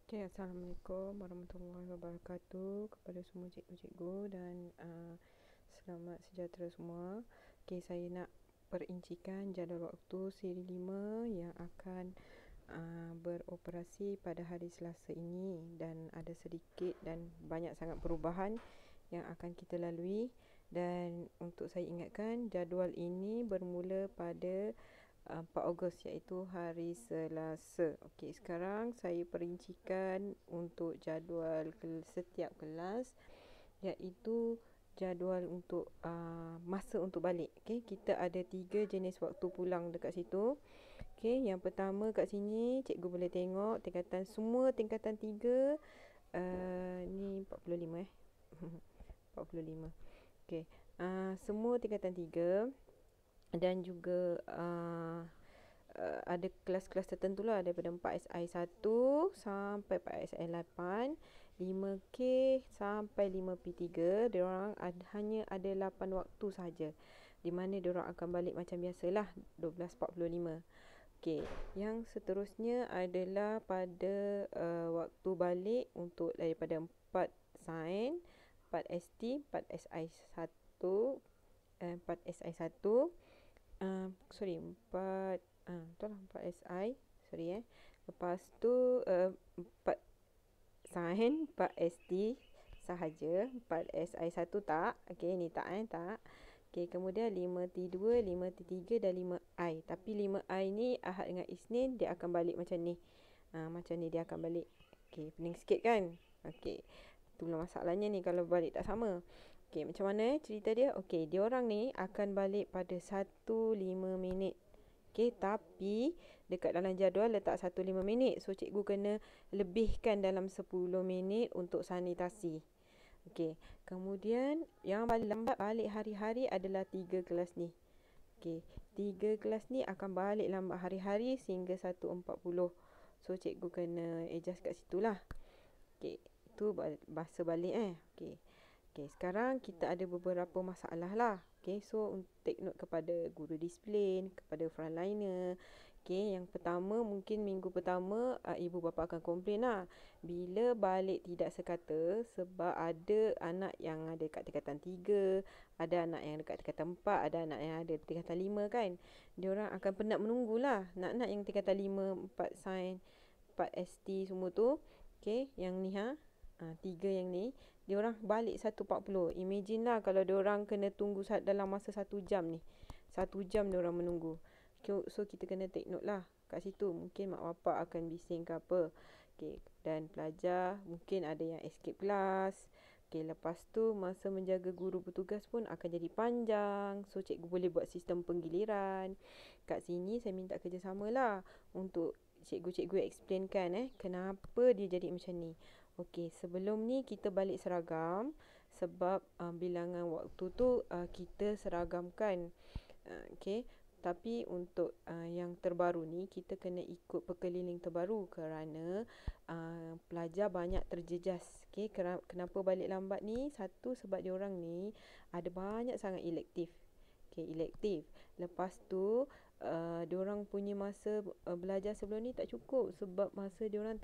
Okay, Assalamualaikum warahmatullahi wabarakatuh kepada semua cikgu-cikgu dan selamat sejahtera semua. Okay, saya nak perincikan jadual waktu siri 5 yang akan beroperasi pada hari Selasa ini, dan ada sedikit dan banyak sangat perubahan yang akan kita lalui. Dan untuk saya ingatkan, jadual ini bermula pada 4 Ogos iaitu hari Selasa. Okey, sekarang saya perincikan untuk jadual setiap kelas, iaitu jadual untuk masa untuk balik. Okey, kita ada 3 jenis waktu pulang dekat situ. Okey, yang pertama kat sini cikgu boleh tengok tingkatan semua tingkatan 3 ni 45 45. Okey, semua tingkatan 3 dan juga ada kelas-kelas tertentu lah, daripada 4SI1 sampai 4SI8, 5K sampai 5P3. Diorang hanya ada 8 waktu saja, di mana diorang akan balik macam biasalah 12.45. Okey, yang seterusnya adalah pada waktu balik untuk daripada 4 sain, 4ST, 4SI1, 4SI1, 4 betul lah 4SI, lepas tu 4 sain, 4ST sahaja, 4SI1 tak. Okey, ni tak tak. Okey, kemudian 5T2, 5T3 dan 5I. Tapi 5I ni Ahad dengan Isnin dia akan balik macam ni. Macam ni dia akan balik. Okey, pening sikit kan? Okey, itulah masalahnya ni kalau balik tak sama. Okey, macam mana cerita dia? Okey, diorang ni akan balik pada 1:05. Okey, tapi dekat dalam jadual letak 1:05. So, cikgu kena lebihkan dalam 10 minit untuk sanitasi. Okey, kemudian yang paling lambat balik hari-hari adalah 3 kelas ni. Okey, 3 kelas ni akan balik lambat hari-hari sehingga 1:40. So, cikgu kena adjust kat situ lah. Okey, itu bahasa balik Okey. Okey, sekarang kita ada beberapa masalah lah. Okey, so take note kepada guru disiplin, kepada frontliner. Okey, yang pertama mungkin minggu pertama ibu bapa akan komplain lah bila balik tidak sekata, sebab ada anak yang ada kat tingkatan 3, ada anak yang dekat tingkatan 4, ada anak yang ada tingkatan 5 kan. Diorang akan penat menunggulah, nak yang tingkatan 5, 4 sain, 4 ST semua tu. Okey, yang ni 3 yang ni diorang balik 1:40. Imagine lah kalau diorang kena tunggu dalam masa 1 jam ni. 1 jam diorang menunggu. So kita kena take note lah kat situ. Mungkin mak bapak akan bising ke apa. Okay. Dan pelajar mungkin ada yang escape kelas. Okay, lepas tu masa menjaga guru bertugas pun akan jadi panjang. So cikgu boleh buat sistem penggiliran. Kat sini saya minta kerjasama lah untuk cikgu-cikgu explainkan kenapa dia jadi macam ni. Okey, sebelum ni kita balik seragam sebab bilangan waktu tu kita seragamkan. Okey, tapi untuk yang terbaru ni kita kena ikut pekeliling terbaru kerana pelajar banyak terjejas. Okey, kenapa balik lambat ni? Satu, sebab diorang ni ada banyak sangat elektif. Okey, elektif. Lepas tu diorang punya masa belajar sebelum ni tak cukup sebab masa diorang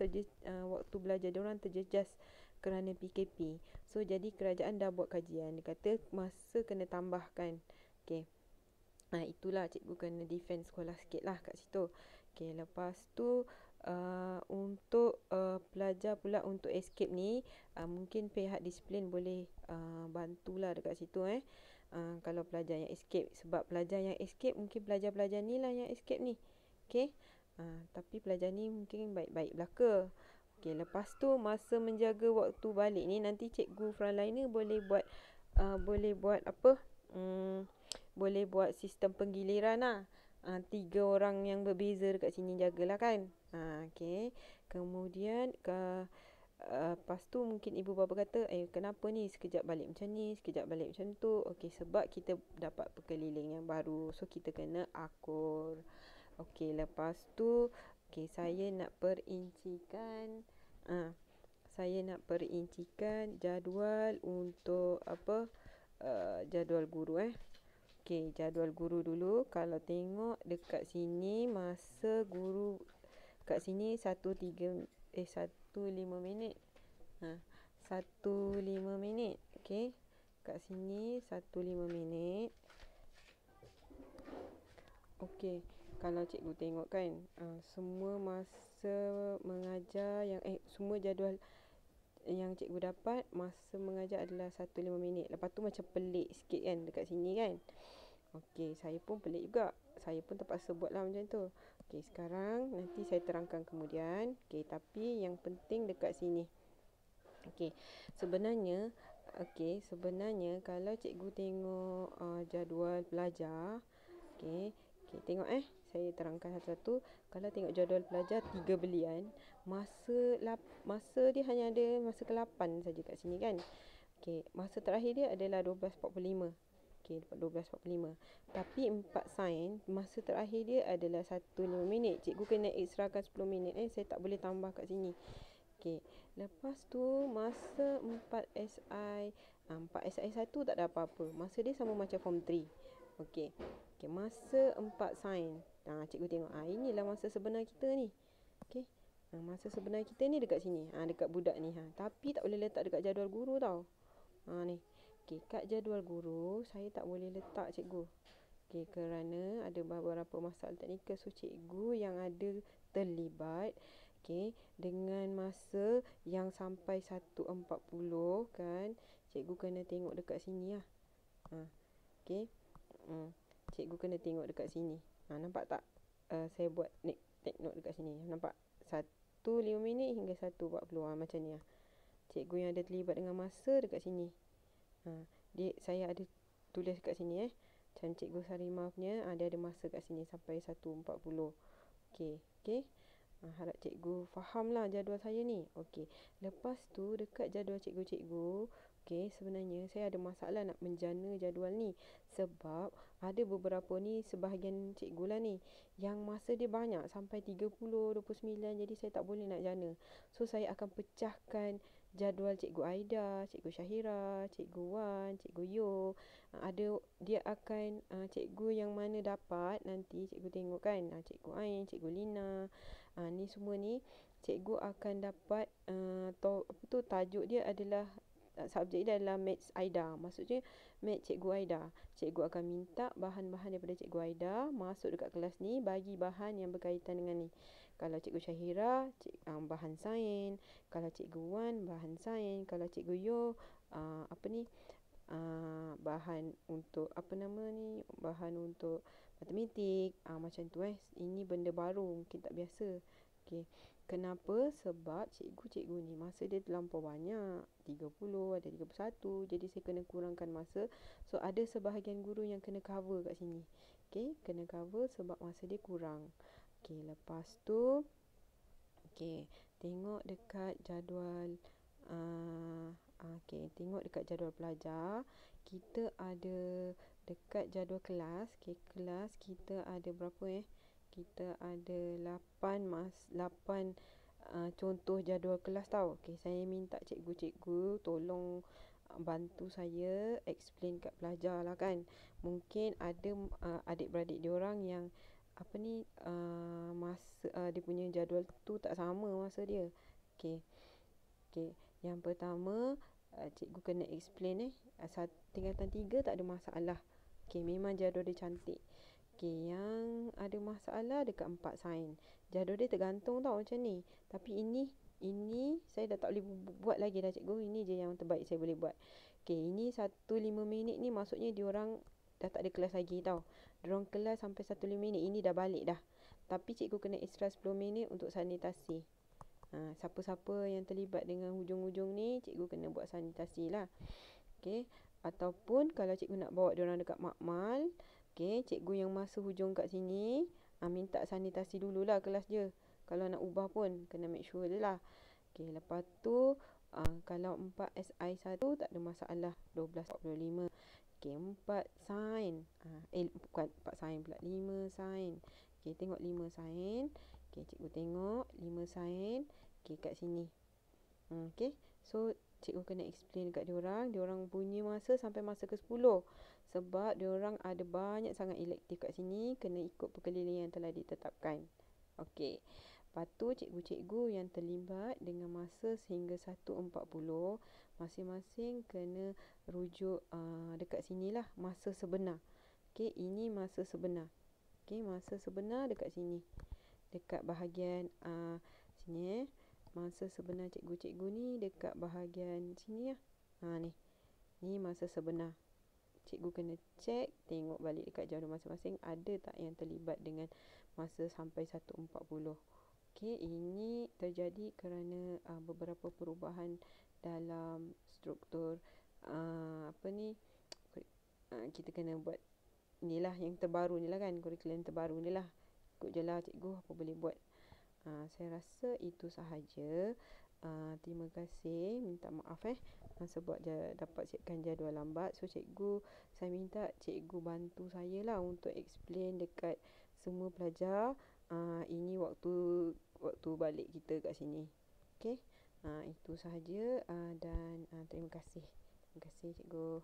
waktu belajar diorang terjejas kerana PKP. So jadi kerajaan dah buat kajian, dia kata masa kena tambahkan. Okey, itulah cikgu kena defend sekolah sikit lah kat situ. Okey, lepas tu untuk pelajar pula untuk escape ni, mungkin pihak disiplin boleh bantulah dekat situ kalau pelajar yang escape. Sebab pelajar yang escape mungkin pelajar-pelajar ni lah yang escape ni. Okey, tapi pelajar ni mungkin baik-baik belaka. Okey, lepas tu masa menjaga waktu balik ni, nanti cikgu frontliner boleh buat apa? Boleh buat sistem penggiliran lah. 3 orang yang berbeza dekat sini jagalah kan. Okey. Kemudian lepas tu mungkin ibu bapa kata, kenapa ni sekejap balik macam ni, sekejap balik macam tu. Okey, sebab kita dapat pekeliling yang baru. So kita kena akur. Okey, lepas tu saya nak perincikan jadual untuk apa? Jadual guru Okey, jadual guru dulu. Kalau tengok dekat sini masa guru kat sini 1:3 1:05. 1:05. Okey. Kat sini 1:05. Okey. Kalau cikgu tengok kan, semua masa mengajar yang semua jadual yang cikgu dapat masa mengajar adalah 1:05. Lepas tu macam pelik sikit kan dekat sini kan. Okey, saya pun pelik juga. Saya pun terpaksa buatlah macam tu. Okey, sekarang nanti saya terangkan kemudian. Okey, tapi yang penting dekat sini. Okey, sebenarnya kalau cikgu tengok jadual belajar, okey, tengok saya terangkan satu-satu. Kalau tengok jadual belajar 3 belian, masa dia hanya ada masa ke-8 saja kat sini kan. Okey, masa terakhir dia adalah 12:45. Okey, 12:45. Tapi 4 sains, masa terakhir dia adalah 1:05. Cikgu kena ekstrakan 10 minit. Saya tak boleh tambah kat sini. Okey, lepas tu masa 4 SI, 4 SI 1 tak ada apa-apa. Masa dia sama macam form 3. Okey. Okey, masa 4 sains. Cikgu tengok. Inilah masa sebenar kita ni. Okey. Masa sebenar kita ni dekat sini. Dekat budak ni. Tapi tak boleh letak dekat jadual guru tau. Ni. Okey, kat jadual guru saya tak boleh letak cikgu. Okey, kerana ada beberapa masalah teknikal. So cikgu yang ada terlibat dengan masa yang sampai 1:40 kan. Cikgu kena tengok dekat sini lah. Okey. Cikgu kena tengok dekat sini. Nampak tak? Saya buat take note dekat sini. Nampak? 1:05 hingga 1:40. Macam ni lah. Cikgu yang ada terlibat dengan masa dekat sini. Saya ada tulis kat sini Macam Cikgu Sarimah punya, dia ada masa kat sini sampai 1:40. Okey. Harap cikgu fahamlah jadual saya ni. Okey. Lepas tu dekat jadual cikgu-cikgu, sebenarnya saya ada masalah nak menjana jadual ni. Sebab ada beberapa ni, sebahagian cikgu lah ni, yang masa dia banyak sampai 30, 29. Jadi saya tak boleh nak jana. So saya akan pecahkan jadual Cikgu Aida, Cikgu Syahira, Cikgu Wan, Cikgu Yo. Dia akan cikgu yang mana dapat nanti cikgu tengok kan. Cikgu Ain, Cikgu Lina. Ni semua ni cikgu akan dapat tajuk dia adalah subjek dia adalah Maths Aida. Maksudnya Maths Cikgu Aida. Cikgu akan minta bahan-bahan daripada Cikgu Aida masuk dekat kelas ni, bagi bahan yang berkaitan dengan ni. Kalau Cikgu Syahira, bahan sains. Kalau Cikgu Wan, bahan sains. Kalau Cikgu Yo, bahan untuk bahan untuk matematik. Macam tu Ini benda baru, mungkin tak biasa. Okey. Kenapa? Sebab cikgu-cikgu ni masa dia terlampau banyak. 30, ada 31. Jadi saya kena kurangkan masa. So ada sebahagian guru yang kena cover kat sini. Okey, kena cover sebab masa dia kurang. Okey, lepas tu tengok dekat jadual tengok dekat jadual pelajar. Kita ada dekat jadual kelas. Kelas kita ada berapa Kita ada 8 contoh jadual kelas tau. Saya minta cikgu-cikgu tolong bantu saya explain kat pelajar lah kan. Mungkin ada adik-beradik diorang yang masa dia punya jadual tu tak sama masa dia. Yang pertama, cikgu kena explain tingkatan 3 tak ada masalah. Memang jadual dia cantik. Yang ada masalah dekat 4 sains. Jadual dia tergantung tau macam ni. Tapi ini saya dah tak boleh buat lagi dah cikgu. Ini je yang terbaik saya boleh buat. Ini 1:05 ni maksudnya diorang dah tak ada kelas lagi tau. Diorang kelas sampai 1:05. Ini dah balik dah. Tapi cikgu kena extra 10 minit untuk sanitasi. Siapa-siapa yang terlibat dengan hujung-hujung ni, cikgu kena buat sanitasi lah. Ataupun kalau cikgu nak bawa diorang dekat makmal, cikgu yang masa hujung kat sini, minta sanitasi dululah kelas dia. Kalau nak ubah pun kena make sure je lah. Lepas tu kalau 4 SI1 tak ada masalah. 12:45. 4 sains. Bukan 4 sains pula, 5 sains. Tengok 5 sains. Cikgu tengok 5 sains. Kat sini. So cikgu kena explain kat diorang. Diorang punya masa sampai masa ke-10. Sebab diorang ada banyak sangat elektif kat sini. Kena ikut perkeliling yang telah ditetapkan. Lepas tu cikgu-cikgu yang terlibat dengan masa sehingga 1.40 masing-masing kena rujuk dekat sinilah masa sebenar. Okey, ini masa sebenar. Okey, masa sebenar dekat sini. Dekat bahagian sini masa sebenar cikgu-cikgu ni dekat bahagian sini lah. Ni. Ni masa sebenar. Cikgu kena check, tengok balik dekat jadual masing-masing ada tak yang terlibat dengan masa sampai 1.40. Okey, ini terjadi kerana beberapa perubahan dalam struktur kita kena buat inilah yang terbaru ni lah kan, kurikulum terbaru ni lah. Ikut je lah cikgu apa boleh buat. Saya rasa itu sahaja. Terima kasih, minta maaf sebab dapat siapkan jadual lambat. So saya minta cikgu bantu saya lah untuk explain dekat semua pelajar. Ini waktu balik kita kat sini. Okey. Itu sahaja dan terima kasih. Terima kasih cikgu.